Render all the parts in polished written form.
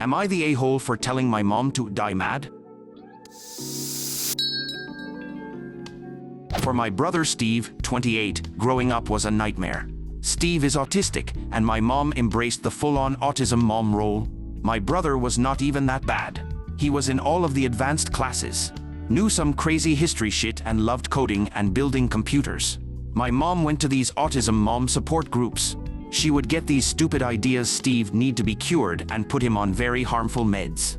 Am I the a-hole for telling my mom to die mad? For my brother Steve, 28, growing up was a nightmare. Steve is autistic, and my mom embraced the full-on autism mom role. My brother was not even that bad. He was in all of the advanced classes, knew some crazy history shit, and loved coding and building computers. My mom went to these autism mom support groups. She would get these stupid ideas Steve need to be cured and put him on very harmful meds.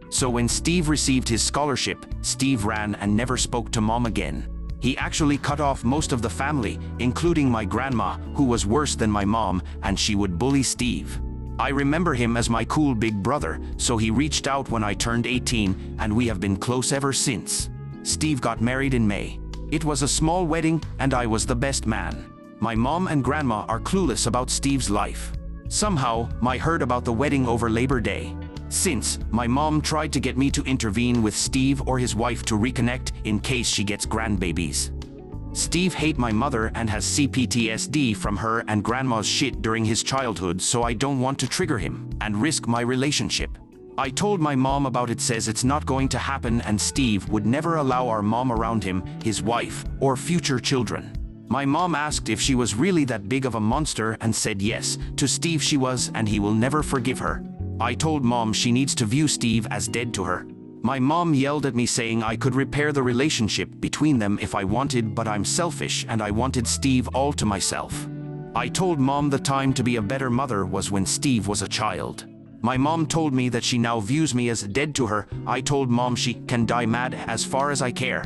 So when Steve received his scholarship, Steve ran and never spoke to mom again. He actually cut off most of the family, including my grandma, who was worse than my mom, and she would bully Steve. I remember him as my cool big brother, so he reached out when I turned 18, and we have been close ever since. Steve got married in May. It was a small wedding, and I was the best man. My mom and grandma are clueless about Steve's life. Somehow, I heard about the wedding over Labor Day. Since, my mom tried to get me to intervene with Steve or his wife to reconnect in case she gets grandbabies. Steve hates my mother and has CPTSD from her and grandma's shit during his childhood, so I don't want to trigger him and risk my relationship. I told my mom about it, says it's not going to happen, and Steve would never allow our mom around him, his wife, or future children. My mom asked if she was really that big of a monster and said yes, to Steve she was, and he will never forgive her. I told mom she needs to view Steve as dead to her. My mom yelled at me saying I could repair the relationship between them if I wanted, but I'm selfish and I wanted Steve all to myself. I told mom the time to be a better mother was when Steve was a child. My mom told me that she now views me as dead to her. I told mom she can die mad as far as I care.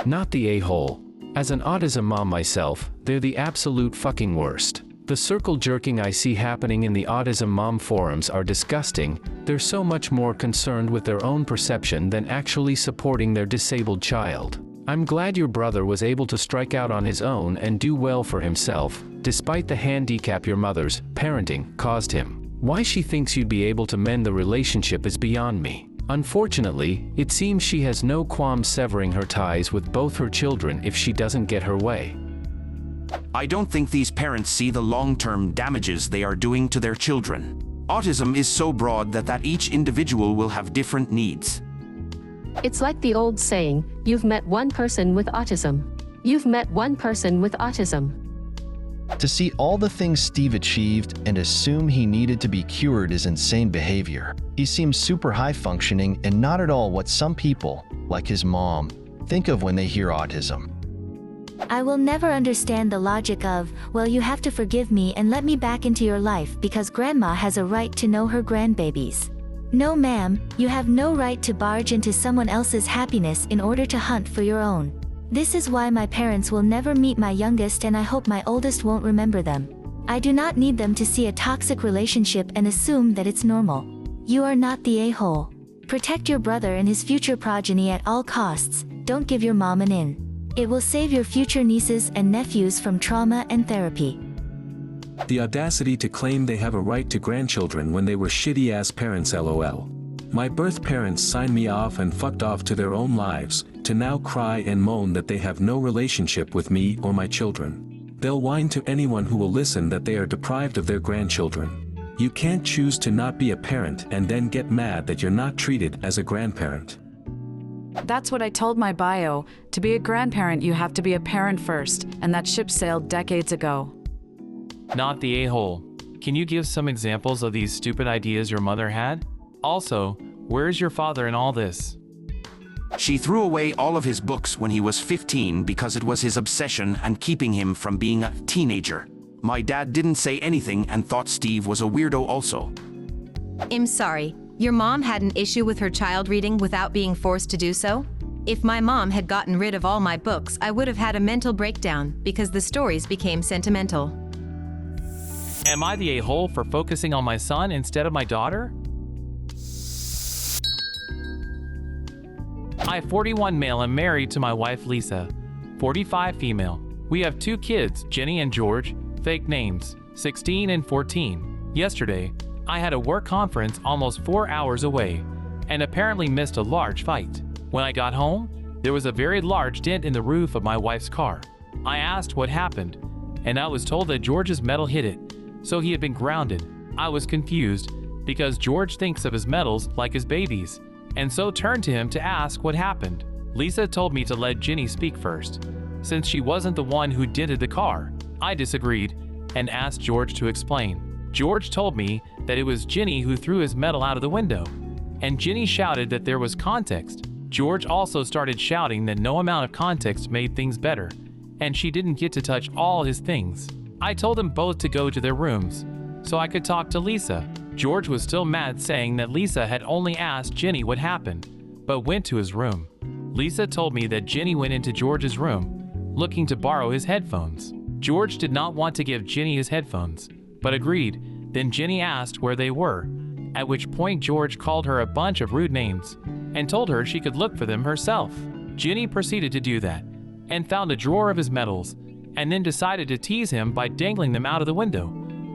Not the a-hole. As an autism mom myself, they're the absolute fucking worst. The circle jerking I see happening in the autism mom forums are disgusting. They're so much more concerned with their own perception than actually supporting their disabled child. I'm glad your brother was able to strike out on his own and do well for himself, despite the handicap your mother's parenting caused him. Why she thinks you'd be able to mend the relationship is beyond me. Unfortunately, it seems she has no qualms severing her ties with both her children if she doesn't get her way. I don't think these parents see the long-term damages they are doing to their children. Autism is so broad that each individual will have different needs. It's like the old saying, you've met one person with autism. You've met one person with autism. To see all the things Steve achieved and assume he needed to be cured is insane behavior. He seems super high-functioning and not at all what some people, like his mom, think of when they hear autism. I will never understand the logic of, well, you have to forgive me and let me back into your life because grandma has a right to know her grandbabies. No ma'am, you have no right to barge into someone else's happiness in order to hunt for your own. This is why my parents will never meet my youngest, and I hope my oldest won't remember them. I do not need them to see a toxic relationship and assume that it's normal. You are not the a-hole. Protect your brother and his future progeny at all costs. Don't give your mom an in. It will save your future nieces and nephews from trauma and therapy. The audacity to claim they have a right to grandchildren when they were shitty-ass parents, lol. My birth parents signed me off and fucked off to their own lives, to now cry and moan that they have no relationship with me or my children. They'll whine to anyone who will listen that they are deprived of their grandchildren. You can't choose to not be a parent and then get mad that you're not treated as a grandparent. That's what I told my bio. To be a grandparent, you have to be a parent first, and that ship sailed decades ago. Not the a-hole. Can you give some examples of these stupid ideas your mother had? Also, where's your father in all this? She threw away all of his books when he was 15 because it was his obsession and keeping him from being a teenager. My dad didn't say anything and thought Steve was a weirdo also. I'm sorry. Your mom had an issue with her child reading without being forced to do so? If my mom had gotten rid of all my books, I would have had a mental breakdown because the stories became sentimental. Am I the a-hole for focusing on my son instead of my daughter? I, 41 male, am married to my wife Lisa, 45 female. We have 2 kids, Jenny and George, fake names, 16 and 14. Yesterday, I had a work conference almost 4 hours away, and apparently missed a large fight. When I got home, there was a very large dent in the roof of my wife's car. I asked what happened, and I was told that George's metal hit it, so he had been grounded. I was confused, because George thinks of his medals like his babies, and so turned to him to ask what happened. Lisa told me to let Ginny speak first, since she wasn't the one who dented the car. I disagreed and asked George to explain. George told me that it was Ginny who threw his medal out of the window, and Ginny shouted that there was context. George also started shouting that no amount of context made things better, and she didn't get to touch all his things. I told them both to go to their rooms, so I could talk to Lisa. George was still mad, saying that Lisa had only asked Ginny what happened, but went to his room. Lisa told me that Ginny went into George's room, looking to borrow his headphones. George did not want to give Ginny his headphones, but agreed. Then Ginny asked where they were, at which point George called her a bunch of rude names and told her she could look for them herself. Ginny proceeded to do that, and found a drawer of his medals, and then decided to tease him by dangling them out of the window.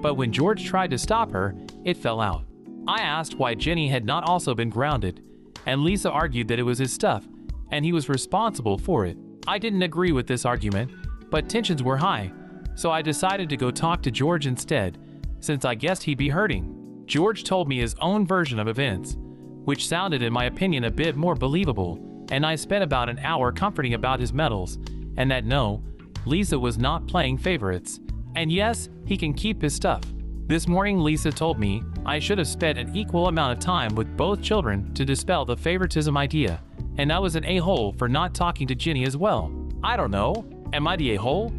But when George tried to stop her, it fell out. I asked why Ginny had not also been grounded, and Lisa argued that it was his stuff, and he was responsible for it. I didn't agree with this argument, but tensions were high, so I decided to go talk to George instead, since I guessed he'd be hurting. George told me his own version of events, which sounded in my opinion a bit more believable, and I spent about an hour comforting about his medals, and that no, Lisa was not playing favorites, and yes, he can keep his stuff. This morning Lisa told me I should have spent an equal amount of time with both children to dispel the favoritism idea, and I was an a-hole for not talking to Ginny as well. I don't know, am I the a-hole?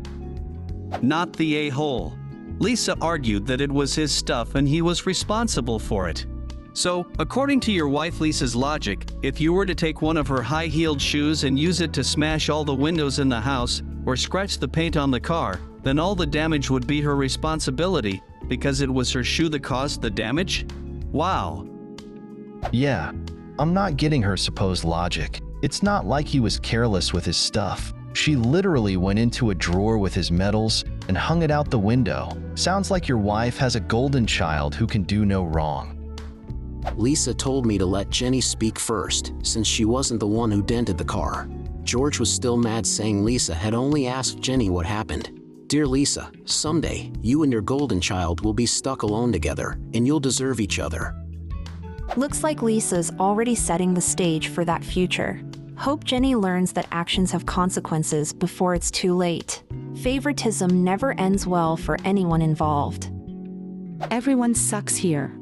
Not the a-hole. Lisa argued that it was his stuff and he was responsible for it. So, according to your wife Lisa's logic, if you were to take one of her high-heeled shoes and use it to smash all the windows in the house, or scratch the paint on the car, then all the damage would be her responsibility, because it was her shoe that caused the damage? Wow. Yeah, I'm not getting her supposed logic. It's not like he was careless with his stuff. She literally went into a drawer with his medals and hung it out the window. Sounds like your wife has a golden child who can do no wrong. Lisa told me to let Ginny speak first, since she wasn't the one who dented the car. George was still mad, saying Lisa had only asked Ginny what happened. Dear Lisa, someday, you and your golden child will be stuck alone together, and you'll deserve each other. Looks like Lisa's already setting the stage for that future. Hope Ginny learns that actions have consequences before it's too late. Favoritism never ends well for anyone involved. Everyone sucks here.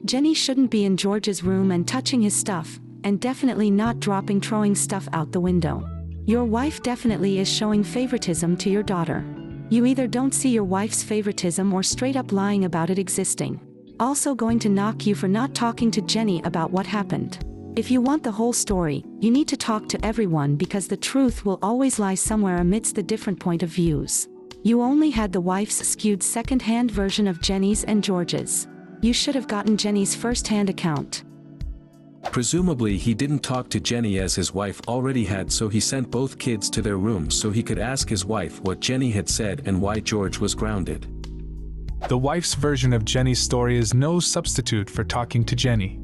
Ginny shouldn't be in George's room and touching his stuff, and definitely not throwing stuff out the window. Your wife definitely is showing favoritism to your daughter. You either don't see your wife's favoritism or straight up lying about it existing. Also going to knock you for not talking to Ginny about what happened. If you want the whole story, you need to talk to everyone, because the truth will always lie somewhere amidst the different point of views. You only had the wife's skewed second-hand version of Jenny's and George's. You should have gotten Jenny's first-hand account. Presumably he didn't talk to Jenny as his wife already had, so he sent both kids to their rooms so he could ask his wife what Jenny had said and why George was grounded. The wife's version of Jenny's story is no substitute for talking to Jenny.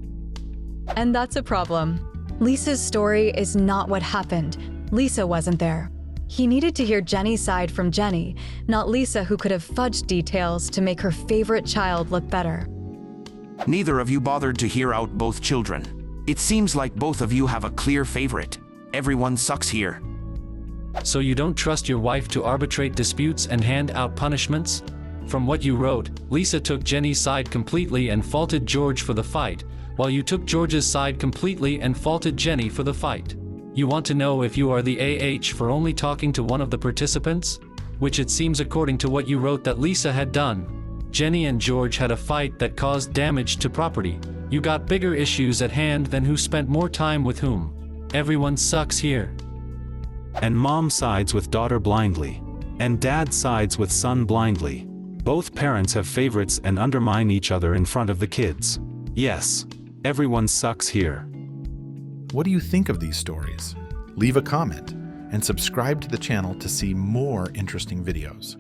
And that's a problem. Lisa's story is not what happened. Lisa wasn't there. He needed to hear Jenny's side from Jenny, not Lisa, who could have fudged details to make her favorite child look better. Neither of you bothered to hear out both children. It seems like both of you have a clear favorite. Everyone sucks here. So you don't trust your wife to arbitrate disputes and hand out punishments? From what you wrote, Lisa took Jenny's side completely and faulted George for the fight, while you took George's side completely and faulted Jenny for the fight. You want to know if you are the AH for only talking to one of the participants? Which it seems, according to what you wrote, that Lisa had done. Jenny and George had a fight that caused damage to property. You got bigger issues at hand than who spent more time with whom. Everyone sucks here. And mom sides with daughter blindly. And dad sides with son blindly. Both parents have favorites and undermine each other in front of the kids. Yes. Everyone sucks here. What do you think of these stories? Leave a comment and subscribe to the channel to see more interesting videos.